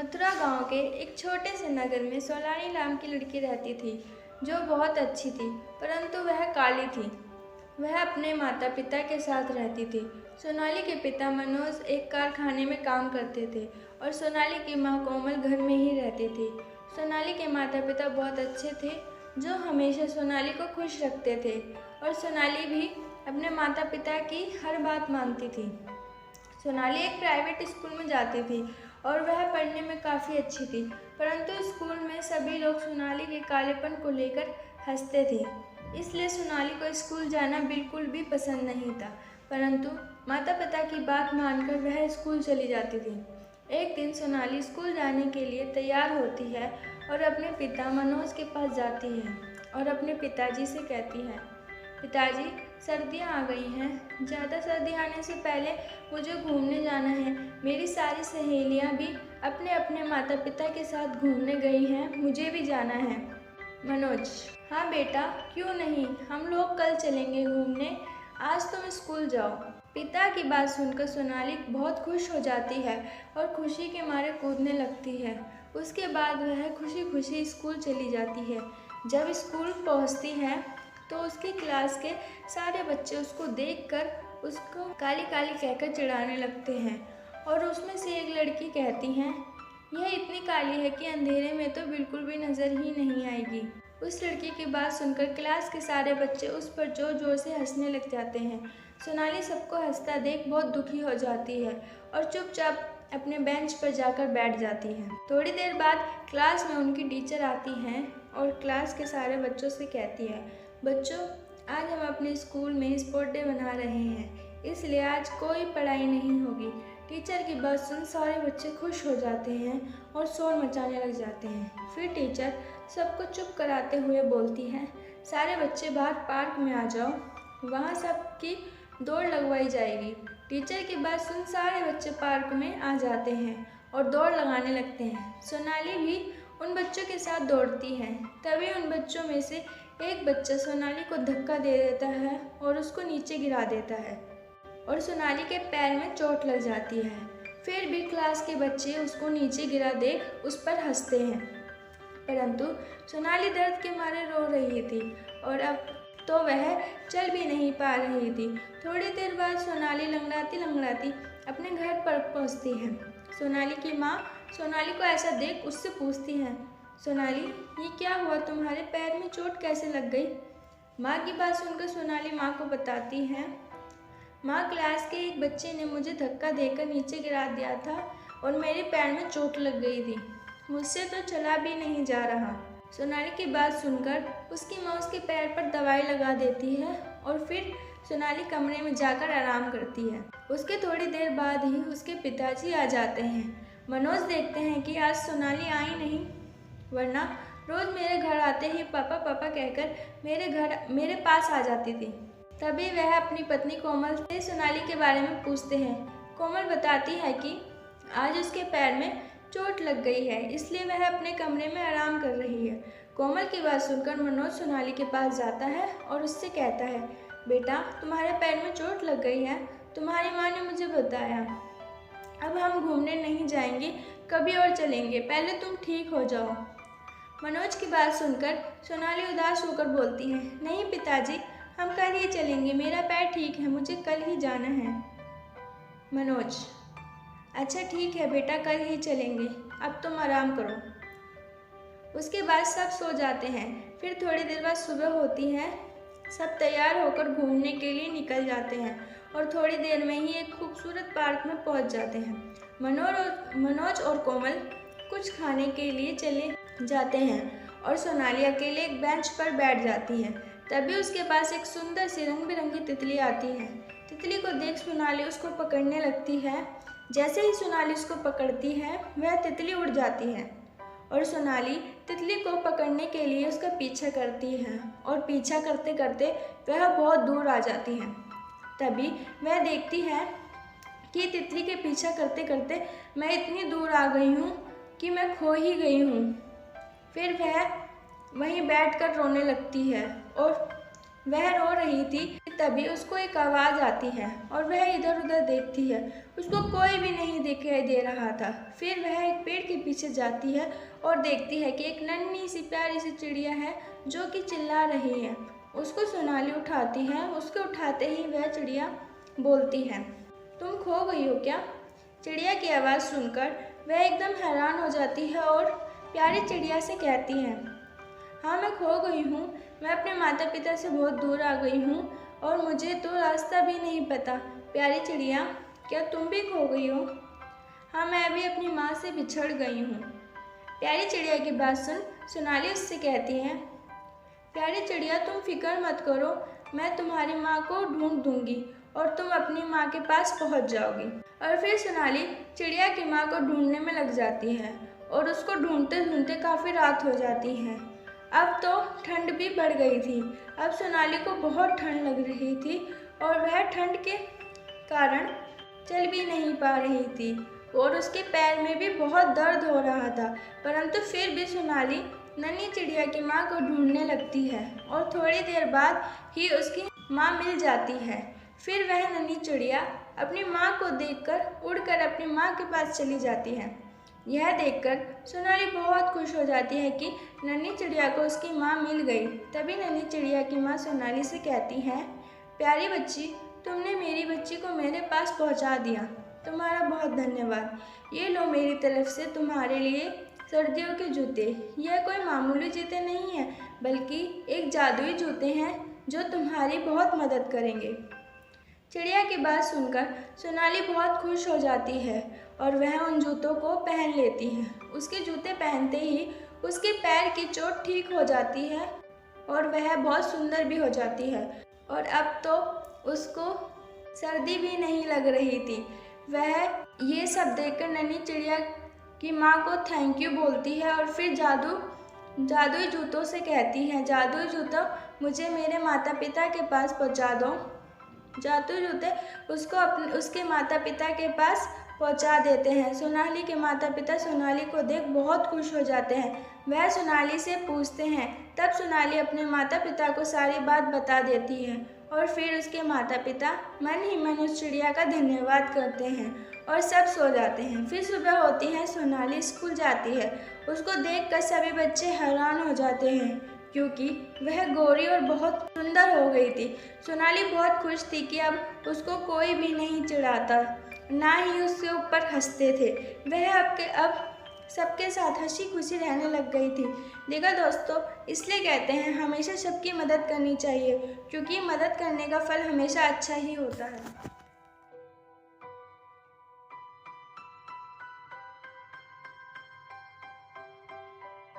मथुरा गांव के एक छोटे से नगर में सोनाली नाम की लड़की रहती थी जो बहुत अच्छी थी, परंतु वह काली थी। वह अपने माता पिता के साथ रहती थी। सोनाली के पिता मनोज एक कारखाने में काम करते थे और सोनाली की माँ कोमल घर में ही रहती थी। सोनाली के माता पिता बहुत अच्छे थे जो हमेशा सोनाली को खुश रखते थे और सोनाली भी अपने माता पिता की हर बात मानती थी। सोनाली एक प्राइवेट स्कूल में जाती थी और वह पढ़ने में काफ़ी अच्छी थी, परंतु स्कूल में सभी लोग सोनाली के कालेपन को लेकर हंसते थे, इसलिए सोनाली को स्कूल जाना बिल्कुल भी पसंद नहीं था। परंतु माता पिता की बात मानकर वह स्कूल चली जाती थी। एक दिन सोनाली स्कूल जाने के लिए तैयार होती है और अपने पिता मनोज के पास जाती है और अपने पिताजी से कहती है, पिताजी, सर्दियाँ आ गई हैं, ज़्यादा सर्दी आने से पहले मुझे घूमने जाना है। मेरी सारी सहेलियाँ भी अपने अपने माता पिता के साथ घूमने गई हैं, मुझे भी जाना है। मनोज, हाँ बेटा, क्यों नहीं, हम लोग कल चलेंगे घूमने, आज तुम स्कूल जाओ। पिता की बात सुनकर सोनाली बहुत खुश हो जाती है और खुशी के मारे कूदने लगती है। उसके बाद वह खुशी खुशी स्कूल चली जाती है। जब स्कूल पहुँचती है तो उसकी क्लास के सारे बच्चे उसको देखकर उसको काली काली कहकर चिढ़ाने लगते हैं और उसमें से एक लड़की कहती है, यह इतनी काली है कि अंधेरे में तो बिल्कुल भी नज़र ही नहीं आएगी। उस लड़की की बात सुनकर क्लास के सारे बच्चे उस पर जोर जोर से हंसने लग जाते हैं। सोनाली सबको हंसता देख बहुत दुखी हो जाती है और चुपचाप अपने बेंच पर जाकर बैठ जाती है। थोड़ी देर बाद क्लास में उनकी टीचर आती हैं और क्लास के सारे बच्चों से कहती है, बच्चों, आज हम अपने स्कूल में स्पोर्ट डे मना रहे हैं, इसलिए आज कोई पढ़ाई नहीं होगी। टीचर की बात सुन सारे बच्चे खुश हो जाते हैं और शोर मचाने लग जाते हैं। फिर टीचर सबको चुप कराते हुए बोलती है, सारे बच्चे बाहर पार्क में आ जाओ, वहाँ सबकी दौड़ लगवाई जाएगी। टीचर की बात सुन सारे बच्चे पार्क में आ जाते हैं और दौड़ लगाने लगते हैं। सोनाली भी उन बच्चों के साथ दौड़ती है। तभी उन बच्चों में से एक बच्चा सोनाली को धक्का दे देता है और उसको नीचे गिरा देता है और सोनाली के पैर में चोट लग जाती है। फिर भी क्लास के बच्चे उसको नीचे गिरा देख उस पर हंसते हैं, परंतु सोनाली दर्द के मारे रो रही थी और अब तो वह चल भी नहीं पा रही थी। थोड़ी देर बाद सोनाली लंगड़ाती लंगड़ाती अपने घर पर पहुंचती है। सोनाली की माँ सोनाली को ऐसा देख उससे पूछती है, सोनाली, ये क्या हुआ, तुम्हारे पैर में चोट कैसे लग गई? माँ की बात सुनकर सोनाली माँ को बताती है, माँ, क्लास के एक बच्चे ने मुझे धक्का देकर नीचे गिरा दिया था और मेरे पैर में चोट लग गई थी, मुझसे तो चला भी नहीं जा रहा। सोनाली की बात सुनकर उसकी माँ उसके पैर पर दवाई लगा देती है और फिर सोनाली कमरे में जाकर आराम करती है। उसके थोड़ी देर बाद ही उसके पिताजी आ जाते हैं। मनोज देखते हैं कि आज सोनाली आई नहीं, वरना रोज मेरे घर आते ही पापा पापा कहकर मेरे पास आ जाती थी। तभी वह अपनी पत्नी कोमल से सोनाली के बारे में पूछते हैं। कोमल बताती है कि आज उसके पैर में चोट लग गई है, इसलिए वह अपने कमरे में आराम कर रही है। कोमल की बात सुनकर मनोज सोनाली के पास जाता है और उससे कहता है, बेटा, तुम्हारे पैर में चोट लग गई है, तुम्हारी माँ ने मुझे बताया। अब हम घूमने नहीं जाएंगे, कभी और चलेंगे, पहले तुम ठीक हो जाओ। मनोज की बात सुनकर सोनाली उदास होकर बोलती है, नहीं पिताजी, हम कल ही चलेंगे, मेरा पैर ठीक है, मुझे कल ही जाना है। मनोज, अच्छा ठीक है बेटा, कल ही चलेंगे, अब तुम आराम करो। उसके बाद सब सो जाते हैं। फिर थोड़ी देर बाद सुबह होती है। सब तैयार होकर घूमने के लिए निकल जाते हैं और थोड़ी देर में ही एक खूबसूरत पार्क में पहुंच जाते हैं। मनोज और कोमल कुछ खाने के लिए चले जाते हैं और सोनाली अकेले एक बेंच पर बैठ जाती है। तभी उसके पास एक सुंदर सी रंग बिरंगी तितली आती है। तितली को देख सोनाली उसको पकड़ने लगती है। जैसे ही सोनाली उसको पकड़ती है, वह तितली उड़ जाती है और सोनाली तितली को पकड़ने के लिए उसका पीछा करती है और पीछा करते करते वह बहुत दूर आ जाती है। तभी वह देखती है कि तितली के पीछा करते करते मैं इतनी दूर आ गई हूँ कि मैं खो ही गई हूँ। फिर वह वहीं बैठकर रोने लगती है और वह रो रही थी। तभी उसको एक आवाज़ आती है और वह इधर उधर देखती है। उसको कोई भी नहीं दिखाई दे रहा था। फिर वह एक पेड़ के पीछे जाती है और देखती है कि एक नन्ही सी प्यारी सी चिड़िया है जो कि चिल्ला रही है। उसको सोनाली उठाती है। उसके उठाते ही वह चिड़िया बोलती है, तुम खो गई हो क्या? चिड़िया की आवाज़ सुनकर वह एकदम हैरान हो जाती है और प्यारी चिड़िया से कहती है, हाँ मैं खो गई हूँ। मैं अपने माता पिता से बहुत दूर आ गई हूँ और मुझे तो रास्ता भी नहीं पता। प्यारी चिड़िया, क्या तुम भी खो गई हो? हाँ, मैं भी अपनी माँ से बिछड़ गई हूँ। प्यारी चिड़िया की बात सुन सोनाली उससे कहती है, प्यारी चिड़िया तुम फिक्र मत करो, मैं तुम्हारी माँ को ढूंढ दूंगी और तुम अपनी माँ के पास पहुँच जाओगी। और फिर सोनाली चिड़िया की माँ को ढूंढने में लग जाती है और उसको ढूंढते ढूंढते काफ़ी रात हो जाती है। अब तो ठंड भी बढ़ गई थी। अब सोनाली को बहुत ठंड लग रही थी और वह ठंड के कारण चल भी नहीं पा रही थी और उसके पैर में भी बहुत दर्द हो रहा था। परंतु फिर भी सोनाली नन्ही चिड़िया की माँ को ढूंढने लगती है और थोड़ी देर बाद ही उसकी माँ मिल जाती है। फिर वह नन्ही चिड़िया अपनी माँ को देखकर उड़कर अपनी माँ के पास चली जाती है। यह देखकर सोनाली बहुत खुश हो जाती है कि नन्ही चिड़िया को उसकी माँ मिल गई। तभी नन्ही चिड़िया की माँ सोनाली से कहती है, प्यारी बच्ची, तुमने मेरी बच्ची को मेरे पास पहुँचा दिया, तुम्हारा बहुत धन्यवाद। ये लो मेरी तरफ से तुम्हारे लिए सर्दियों के जूते। यह कोई मामूली जूते नहीं हैं, बल्कि एक जादुई जूते हैं जो तुम्हारी बहुत मदद करेंगे। चिड़िया की बात सुनकर सोनाली बहुत खुश हो जाती है और वह उन जूतों को पहन लेती है। उसके जूते पहनते ही उसके पैर की चोट ठीक हो जाती है और वह बहुत सुंदर भी हो जाती है और अब तो उसको सर्दी भी नहीं लग रही थी। वह ये सब देखकर नन्ही चिड़िया की माँ को थैंक यू बोलती है और फिर जादुई जूतों से कहती है, जादुई जूतों मुझे मेरे माता पिता के पास पहुँचा दो। जादुई जूते उसके माता पिता के पास पहुंचा देते हैं। सोनाली के माता पिता सोनाली को देख बहुत खुश हो जाते हैं। वह सोनाली से पूछते हैं। तब सोनाली अपने माता पिता को सारी बात बता देती है और फिर उसके माता पिता मन ही मन उस चिड़िया का धन्यवाद करते हैं और सब सो जाते हैं। फिर सुबह होती है, सोनाली स्कूल जाती है। उसको देखकर सभी बच्चे हैरान हो जाते हैं क्योंकि वह गोरी और बहुत सुंदर हो गई थी। सोनाली बहुत खुश थी कि अब उसको कोई भी नहीं चिढ़ाता, ना ही उसके ऊपर हंसते थे। वह अब सबके साथ हंसी खुशी रहने लग गई थी। देखा दोस्तों, इसलिए कहते हैं हमेशा सबकी मदद करनी चाहिए क्योंकि मदद करने का फल हमेशा अच्छा ही होता है।